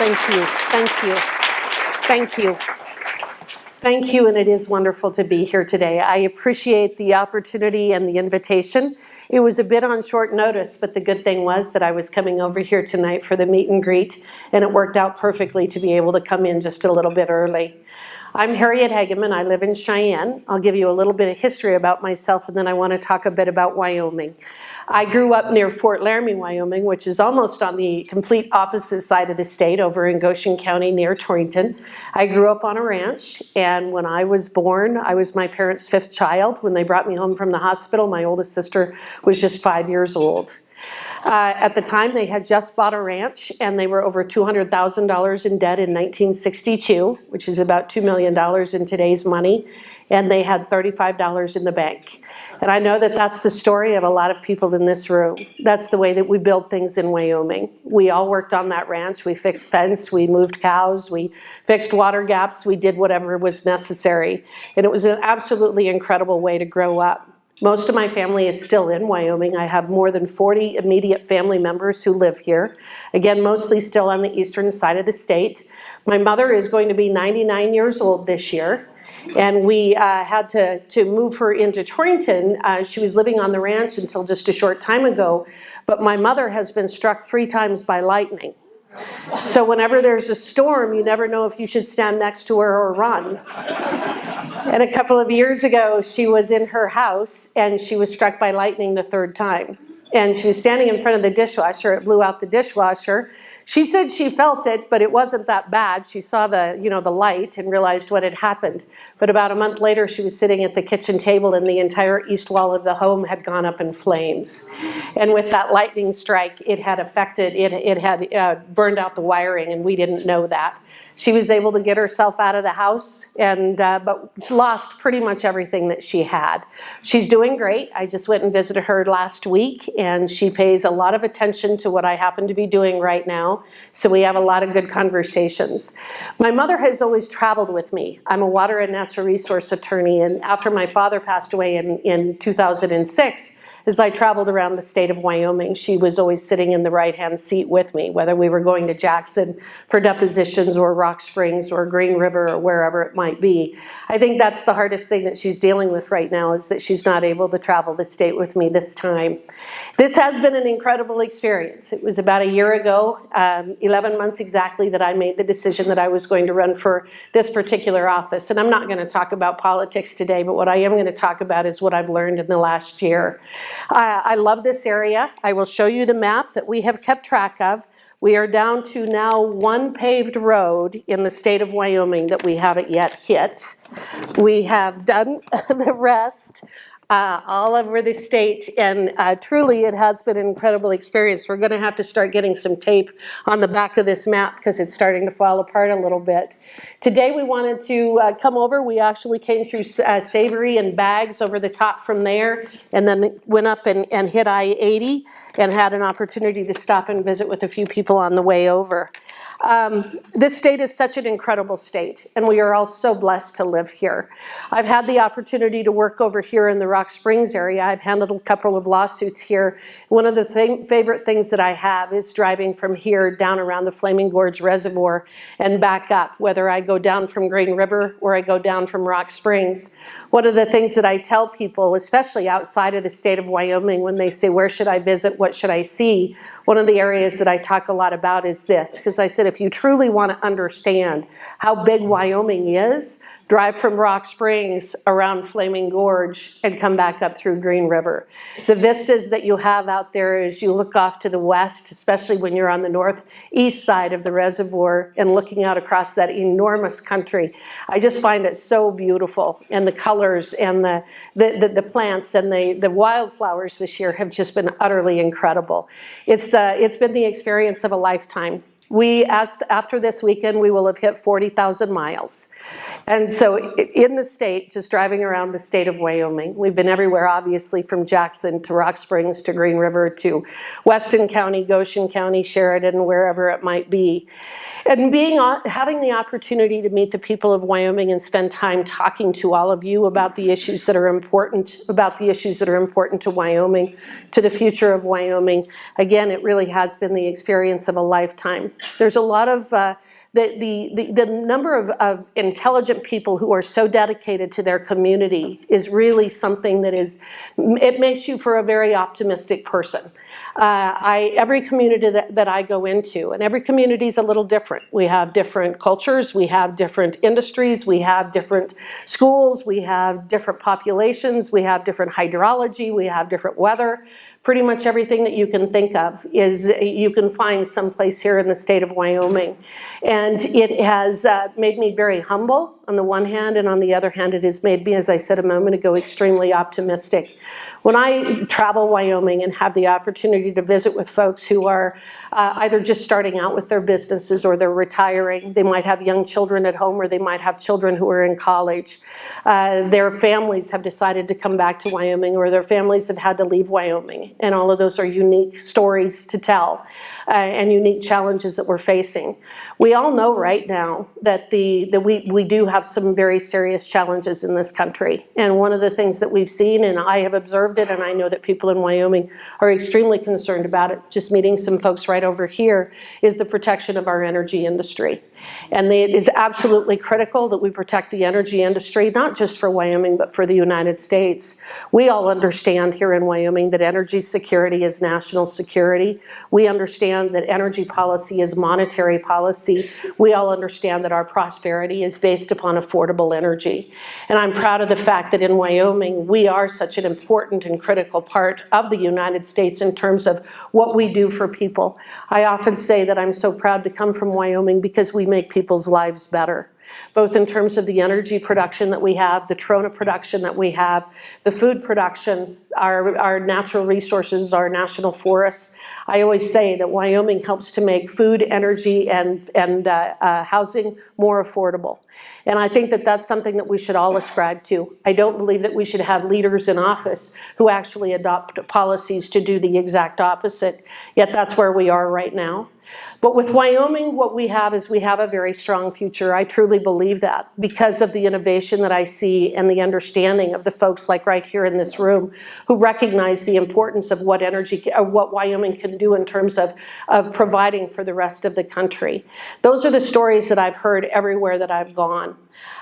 Thank you. Thank you. Thank you. Thank you, and it is wonderful to be here today. I appreciate the opportunity and the invitation. It was a bit on short notice, but the good thing was that I was coming over here tonight for the meet and greet, and it worked out perfectly to be able to come in just a little bit early. I'm Harriet Hageman. I live in Cheyenne. I'll give you a little bit of history about myself, and then I want to talk a bit about Wyoming. I grew up near Fort Laramie, Wyoming, which is almost on the complete opposite side of the state, over in Goshen County near Torrington. I grew up on a ranch, and when I was born, I was my parents' fifth child. When they brought me home from the hospital, my oldest sister was just 5 years old. At the time, they had just bought a ranch, and they were over $200,000 in debt in 1962, which is about $2 million in today's money, and they had $35 in the bank. And I know that that's the story of a lot of people in this room. That's the way that we build things in Wyoming. We all worked on that ranch. We fixed fence, we moved cows, we fixed water gaps, we did whatever was necessary. And it was an absolutely incredible way to grow up. Most of my family is still in Wyoming. I have more than 40 immediate family members who live here. Again, mostly still on the eastern side of the state. My mother is going to be 99 years old this year, and we had to move her into Torrington. She was living on the ranch until just a short time ago, but my mother has been struck 3 times by lightning. So whenever there's a storm, you never know if you should stand next to her or run. And a couple of years ago, she was in her house, and she was struck by lightning the 3rd time. And she was standing in front of the dishwasher. It blew out the dishwasher. She said she felt it, but it wasn't that bad. She saw the light and realized what had happened. But about a month later, she was sitting at the kitchen table, and the entire east wall of the home had gone up in flames. And with that lightning strike, it had affected, it had burned out the wiring, and we didn't know that. She was able to get herself out of the house, and but lost pretty much everything that she had. She's doing great. I just went and visited her last week, and she pays a lot of attention to what I happen to be doing right now. So we have a lot of good conversations. My mother has always traveled with me. I'm a water and natural resource attorney, and after my father passed away in 2006, as I traveled around the state of Wyoming, she was always sitting in the right-hand seat with me, whether we were going to Jackson for depositions or Rock Springs or Green River or wherever it might be. I think that's the hardest thing that she's dealing with right now, is that she's not able to travel the state with me this time. This has been an incredible experience. It was about a year ago, 11 months exactly, that I made the decision that I was going to run for this particular office. And I'm not going to talk about politics today, but what I am going to talk about is what I've learned in the last year. I love this area. I will show you the map that we have kept track of. We are down to now 1 paved road in the state of Wyoming that we haven't yet hit. We have done the rest all over the state, and truly it has been an incredible experience. We're going to have to start getting some tape on the back of this map because it's starting to fall apart a little bit. Today we wanted to come over. We actually came through Savory and Bags over the top from there, and then went up and hit I-80 and had an opportunity to stop and visit with a few people on the way over. This state is such an incredible state, and we are all so blessed to live here. I've had the opportunity to work over here in the Rock Springs area. I've handled a couple of lawsuits here. One of the favorite things that I have is driving from here down around the Flaming Gorge Reservoir and back up, whether I go down from Green River or I go down from Rock Springs. One of the things that I tell people, especially outside of the state of Wyoming, when they say, where should I visit, what should I see? One of the areas that I talk a lot about is this, because I said, if you truly want to understand how big Wyoming is, drive from Rock Springs around Flaming Gorge and come back up through Green River. The vistas that you have out there as you look off to the west, especially when you're on the northeast side of the reservoir and looking out across that enormous country, I just find it so beautiful. And the colors and the plants and the wildflowers this year have just been utterly incredible. It's been the experience of a lifetime. We asked, after this weekend, we will have hit 40,000 miles. And so in the state, just driving around the state of Wyoming, we've been everywhere, obviously, from Jackson to Rock Springs to Green River to Weston County, Goshen County, Sheridan, wherever it might be. And having the opportunity to meet the people of Wyoming and spend time talking to all of you about the issues that are important, to Wyoming, to the future of Wyoming. Again, it really has been the experience of a lifetime. There's a lot of, the number of intelligent people who are so dedicated to their community is really something that is, it makes you for a very optimistic person. Every community that I go into, and every community is a little different. We have different cultures, we have different industries, we have different schools, we have different populations, we have different hydrology, we have different weather. Pretty much everything that you can think of is you can find someplace here in the state of Wyoming. And it has made me very humble on the one hand, and on the other hand, it has made me, as I said a moment ago, extremely optimistic. When I travel Wyoming and have the opportunity to visit with folks who are either just starting out with their businesses or they're retiring, they might have young children at home or they might have children who are in college. Their families have decided to come back to Wyoming, or their families have had to leave Wyoming. And all of those are unique stories to tell and unique challenges that we're facing. We all know right now that we do have some very serious challenges in this country. And one of the things that we've seen, and I have observed it, and I know that people in Wyoming are extremely concerned about it, just meeting some folks right over here, is the protection of our energy industry. And it is absolutely critical that we protect the energy industry, not just for Wyoming, but for the United States. We all understand here in Wyoming that energy security is national security. We understand that energy policy is monetary policy. We all understand that our prosperity is based upon affordable energy. And I'm proud of the fact that in Wyoming, we are such an important and critical part of the United States in terms of what we do for people. I often say that I'm so proud to come from Wyoming because we make people's lives better, both in terms of the energy production that we have, the trona production that we have, the food production, our natural resources, our national forests. I always say that Wyoming helps to make food, energy, and housing more affordable. And I think that that's something that we should all ascribe to. I don't believe that we should have leaders in office who actually adopt policies to do the exact opposite, yet that's where we are right now. But with Wyoming, what we have is we have a very strong future. I truly believe that because of the innovation that I see and the understanding of the folks like right here in this room who recognize the importance of what Wyoming can do in terms of providing for the rest of the country. Those are the stories that I've heard everywhere that I've gone.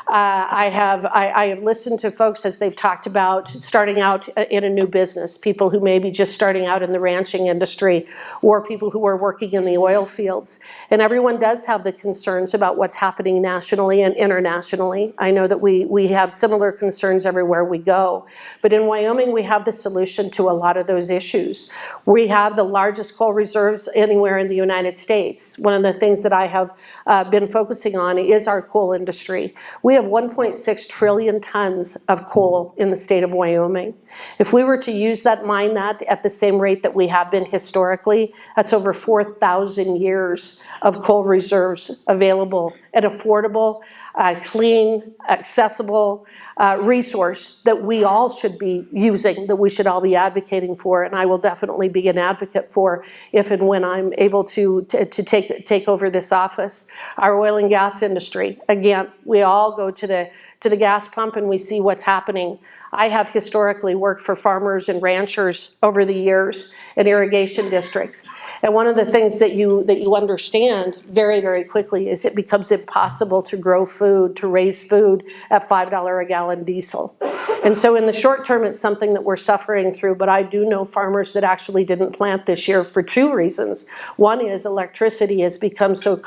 I have listened to folks as they've talked about starting out in a new business, people who may be just starting out in the ranching industry or people who are working in the oil fields. And everyone does have the concerns about what's happening nationally and internationally. I know that we have similar concerns everywhere we go. But in Wyoming, we have the solution to a lot of those issues. We have the largest coal reserves anywhere in the United States. One of the things that I have been focusing on is our coal industry. We have 1.6 trillion tons of coal in the state of Wyoming. If we were to mine that at the same rate that we have been historically, that's over 4,000 years of coal reserves available, an affordable, clean, accessible resource that we all should be using, that we should all be advocating for, and I will definitely be an advocate for if and when I'm able to take over this office. Our oil and gas industry, again, we all go to the gas pump and we see what's happening. I have historically worked for farmers and ranchers over the years in irrigation districts. And one of the things that you understand very, very quickly is it becomes impossible to grow food, to raise food at $5 a gallon diesel. And so in the short term, it's something that we're suffering through, but I do know farmers that actually didn't plant this year for two reasons. One is electricity has become so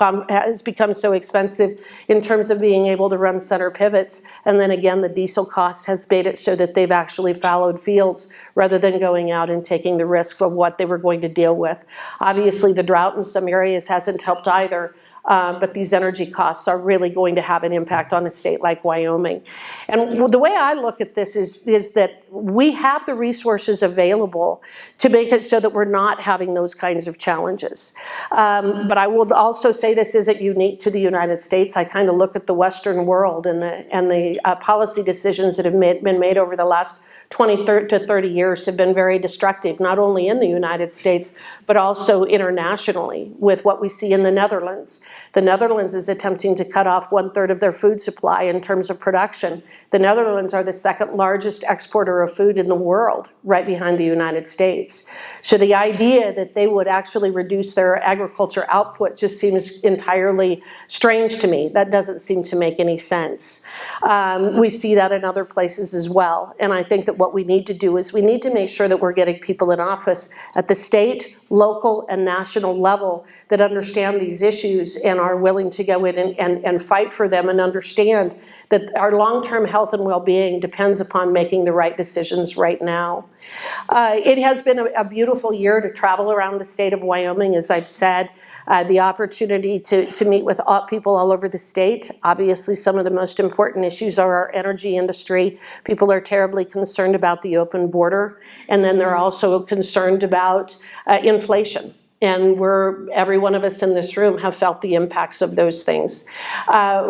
expensive in terms of being able to run center pivots. And then again, the diesel cost has made it so that they've actually fallowed fields rather than going out and taking the risk of what they were going to deal with. Obviously, the drought in some areas hasn't helped either. But these energy costs are really going to have an impact on a state like Wyoming. And the way I look at this is that we have the resources available to make it so that we're not having those kinds of challenges. But I will also say this isn't unique to the United States. I kind of look at the Western world and the policy decisions that have been made over the last 20 to 30 years have been very destructive, not only in the United States, but also internationally with what we see in the Netherlands. The Netherlands is attempting to cut off 1/3 of their food supply in terms of production. The Netherlands are the second largest exporter of food in the world, right behind the United States. So the idea that they would actually reduce their agriculture output just seems entirely strange to me. That doesn't seem to make any sense. We see that in other places as well. And I think that what we need to do is we need to make sure that we're getting people in office at the state, local, and national level that understand these issues and are willing to go in and fight for them and understand that our long-term health and well-being depends upon making the right decisions right now. It has been a beautiful year to travel around the state of Wyoming, as I've said. The opportunity to meet with people all over the state. Obviously, some of the most important issues are our energy industry. People are terribly concerned about the open border, and then they're also concerned about inflation. And every one of us in this room have felt the impacts of those things.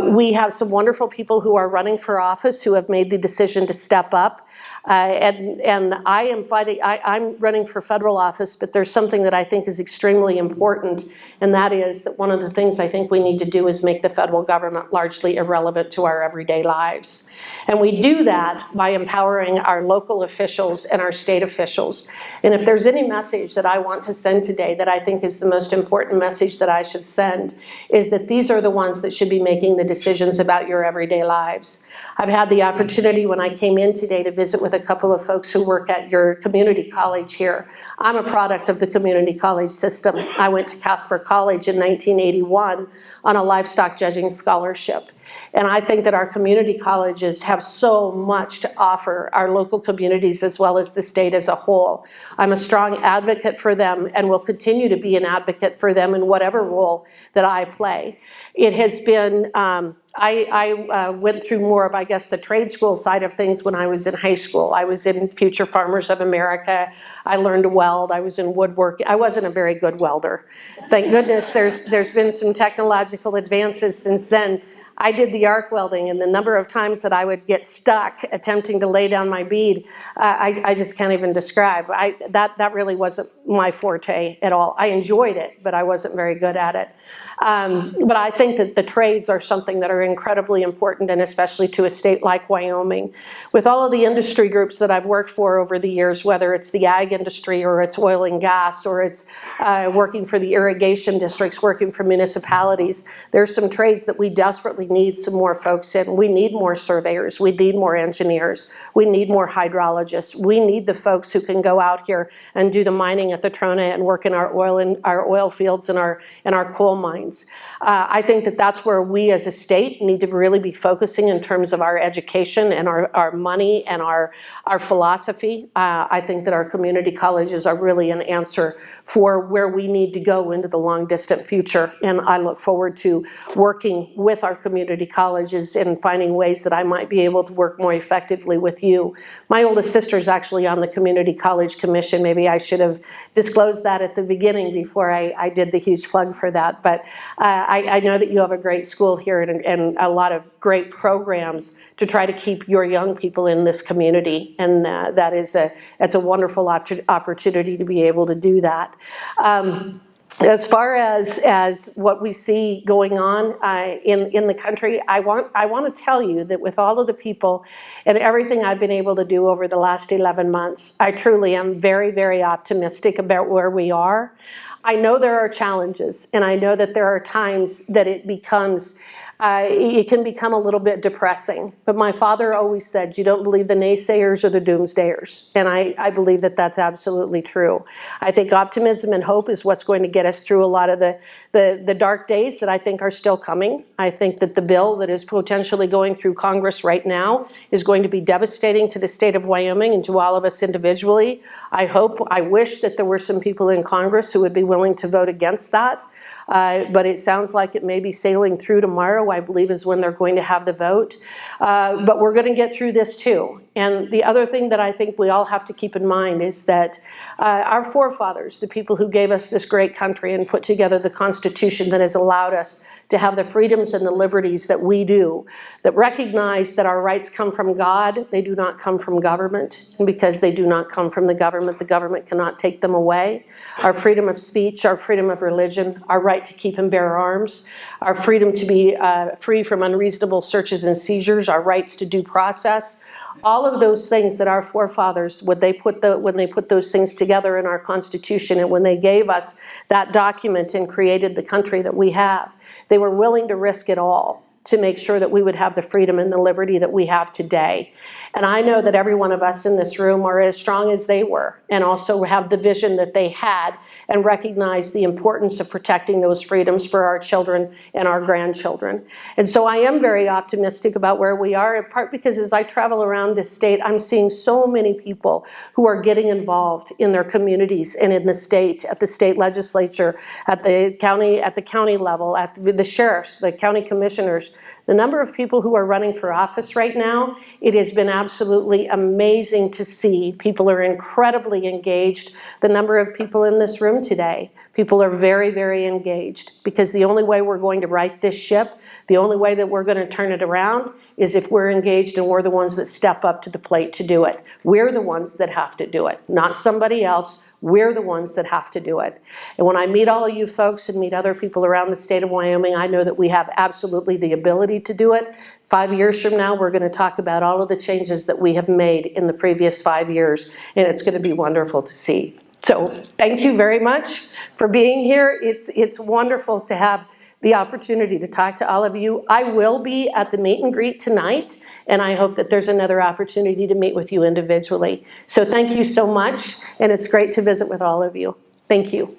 We have some wonderful people who are running for office who have made the decision to step up. And I am fighting, I'm running for federal office, but there's something that I think is extremely important, and that is that one of the things I think we need to do is make the federal government largely irrelevant to our everyday lives. And we do that by empowering our local officials and our state officials. And if there's any message that I want to send today that I think is the most important message that I should send, is that these are the ones that should be making the decisions about your everyday lives. I've had the opportunity when I came in today to visit with a couple of folks who work at your community college here. I'm a product of the community college system. I went to Casper College in 1981 on a livestock judging scholarship. And I think that our community colleges have so much to offer our local communities as well as the state as a whole. I'm a strong advocate for them and will continue to be an advocate for them in whatever role that I play. It has been, I went through more of, I guess, the trade school side of things when I was in high school. I was in Future Farmers of America. I learned to weld. I was in woodworking. I wasn't a very good welder. Thank goodness there's been some technological advances since then. I did the arc welding, and the number of times that I would get stuck attempting to lay down my bead, I just can't even describe. That really wasn't my forte at all. I enjoyed it, but I wasn't very good at it. But I think that the trades are something that are incredibly important, and especially to a state like Wyoming. With all of the industry groups that I've worked for over the years, whether it's the ag industry or it's oil and gas or it's working for the irrigation districts, working for municipalities, there's some trades that we desperately need some more folks in. We need more surveyors. We need more engineers. We need more hydrologists. We need the folks who can go out here and do the mining at the Trona and work in our oil fields and our coal mines. I think that that's where we as a state need to really be focusing in terms of our education and our money and our philosophy. I think that our community colleges are really an answer for where we need to go into the long distant future. And I look forward to working with our community colleges and finding ways that I might be able to work more effectively with you. My oldest sister is actually on the Community College Commission. Maybe I should have disclosed that at the beginning before I did the huge plug for that. But I know that you have a great school here and a lot of great programs to try to keep your young people in this community. And that's a wonderful opportunity to be able to do that. As far as what we see going on in the country, I want to tell you that with all of the people and everything I've been able to do over the last 11 months, I truly am very, very optimistic about where we are. I know there are challenges, and I know that there are times that it can become a little bit depressing. But my father always said, you don't believe the naysayers or the doomsdayers. And I believe that that's absolutely true. I think optimism and hope is what's going to get us through a lot of the dark days that I think are still coming. I think that the bill that is potentially going through Congress right now is going to be devastating to the state of Wyoming and to all of us individually. I wish that there were some people in Congress who would be willing to vote against that. But it sounds like it may be sailing through tomorrow, I believe, is when they're going to have the vote. But we're going to get through this too. And the other thing that I think we all have to keep in mind is that our forefathers, the people who gave us this great country and put together the Constitution that has allowed us to have the freedoms and the liberties that we do, that recognize that our rights come from God, they do not come from government. And because they do not come from the government cannot take them away. Our freedom of speech, our freedom of religion, our right to keep and bear arms, our freedom to be free from unreasonable searches and seizures, our rights to due process, All of those things that our forefathers, when they put those things together in our Constitution, and when they gave us that document and created the country that we have, they were willing to risk it all to make sure that we would have the freedom and the liberty that we have today. And I know that every one of us in this room are as strong as they were, and also have the vision that they had, and recognize the importance of protecting those freedoms for our children and our grandchildren. And so I am very optimistic about where we are, in part because as I travel around this state, I'm seeing so many people who are getting involved in their communities and in the state, at the state legislature, at the county level, at the sheriffs, the county commissioners. The number of people who are running for office right now, it has been absolutely amazing to see. People are incredibly engaged. The number of people in this room today, people are very, very engaged, because the only way we're going to right this ship, the only way that we're going to turn it around, is if we're engaged and we're the ones that step up to the plate to do it. We're the ones that have to do it, not somebody else. We're the ones that have to do it. And when I meet all of you folks and meet other people around the state of Wyoming, I know that we have absolutely the ability to do it. 5 years from now, we're going to talk about all of the changes that we have made in the previous 5 years, and it's going to be wonderful to see. So thank you very much for being here. It's wonderful to have the opportunity to talk to all of you. I will be at the meet and greet tonight, and I hope that there's another opportunity to meet with you individually. So thank you so much, and it's great to visit with all of you. Thank you.